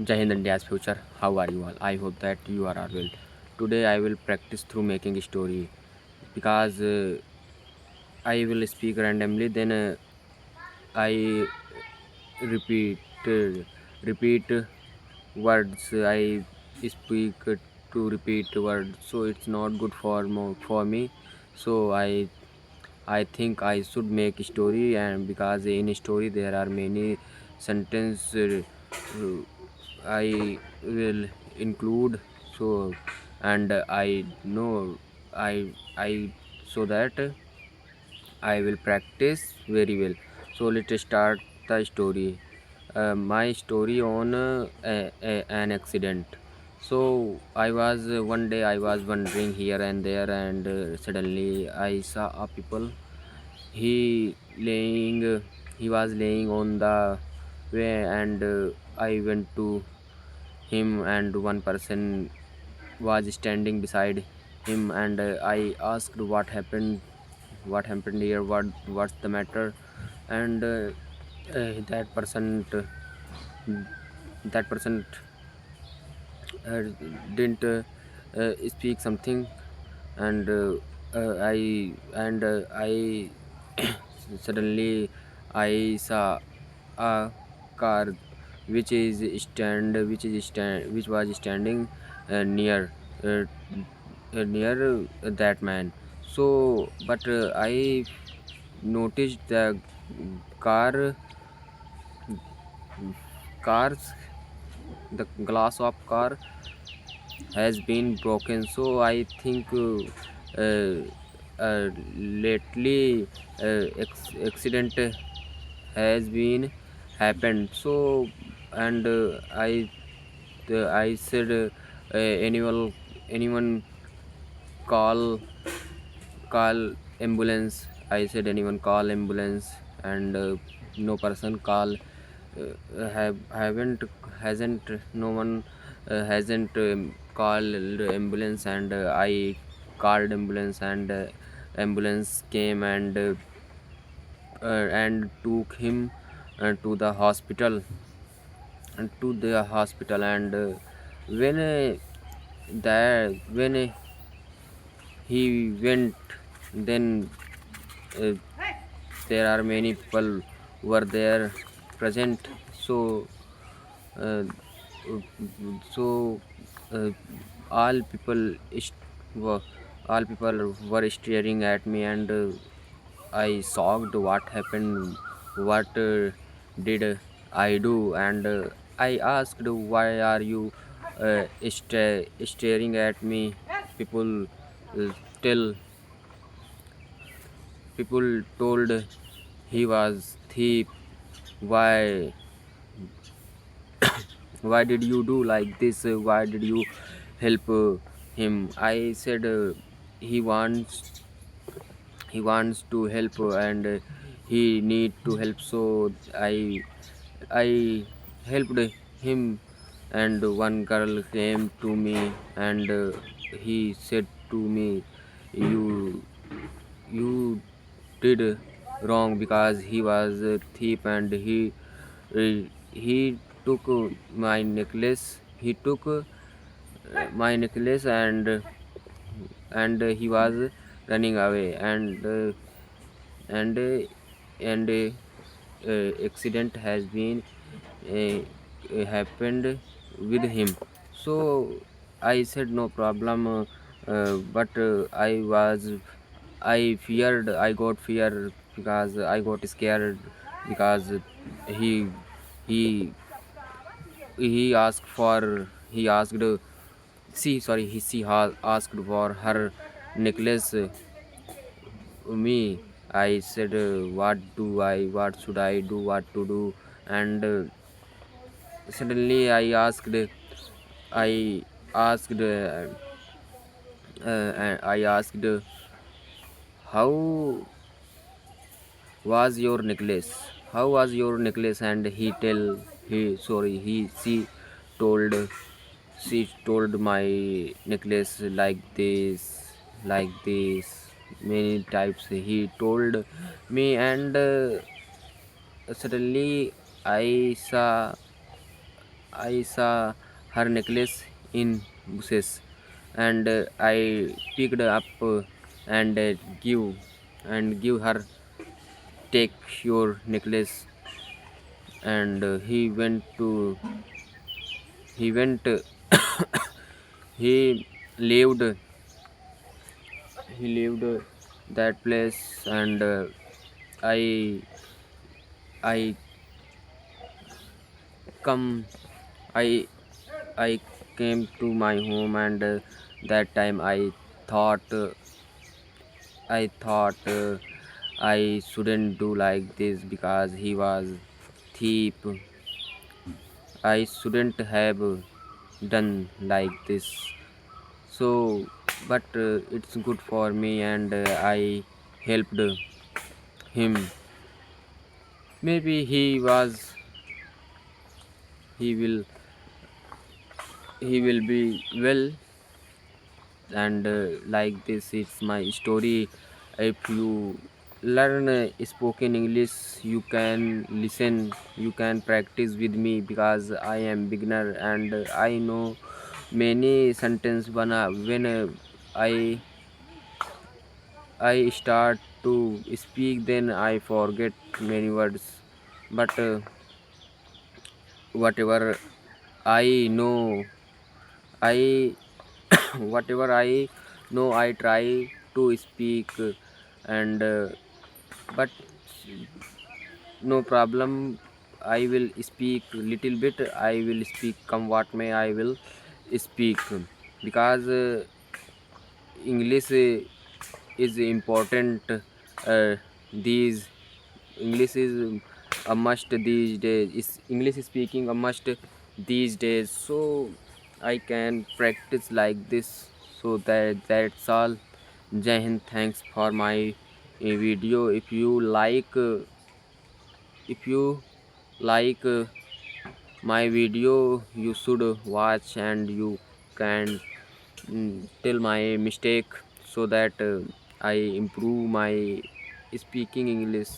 Jai Hind India's future. How are you all? I hope that you are all well. Today I will practice through making a story because I will speak randomly. Then I repeat repeat words. I speak to repeat words, so it's not good for me. So I think I should make a story, and because in a story there are many sentence I will include. So and I know I so that I will practice very well. So let's start the story. My story on an accident. So I was one day I was wandering here and there, and suddenly I saw a people. He laying he was laying on the way, and I went to him, and one person was standing beside him, and I asked what happened here, what's the matter. And that person uh, didn't speak something. And I suddenly I saw a car which was standing near uh, that man. So but I noticed the car cars the glass of car has been broken. So I think lately accident has been happened. So and I said anyone call ambulance. I said anyone call ambulance, and no person call have haven't hasn't no one hasn't called ambulance. And I called ambulance, and ambulance came, and took him to the hospital. And when when he went, then uh, there are many people were there present. So uh, so uh, all people were all people were staring at me, and I shocked what happened, what did I do. And I asked, why are you staring at me? People uh, tell people told he was thief. Why did you do like this? Why did you help him? I said he wants to help, and he need to help. So I helped him. And one girl came to me, and he said to me, you you did wrong, because he was a thief, and he took my necklace. He took my necklace, and he was running away. And accident has been happened with him. So I said no problem, but I got fear, because I got scared, because he he he asked for he asked see sorry he she has asked for her necklace. Me, I said, what should I do, what to do. And suddenly I asked I asked, how was your necklace? How was your necklace? And told she told my necklace like this many types he told me. And suddenly I saw I saw her necklace in bushes, and I picked up and give her, take your necklace. And he went he lived he lived that place. And I I come I I came to my home. And that time thought I thought I shouldn't do like this because he was thief. I shouldn't have done like this. So, but it's good for me, and I helped him. Maybe he will he will be well. And like this, it's my story. If you learn spoken English, you can listen, you can practice with me, because I am beginner, and I know many sentence. When I start to speak, then I forget many words. But whatever I know, I whatever I know, I try to speak. And but no problem. I will speak little bit. I will speak come what may. I will speak, because English is important. These English is a must these days. Is English speaking a must these days? So I can practice like this. So that's all. Jai Hind. Thanks for my video. If you like my video, you should watch, and you can tell my mistake, so that I improve my speaking English.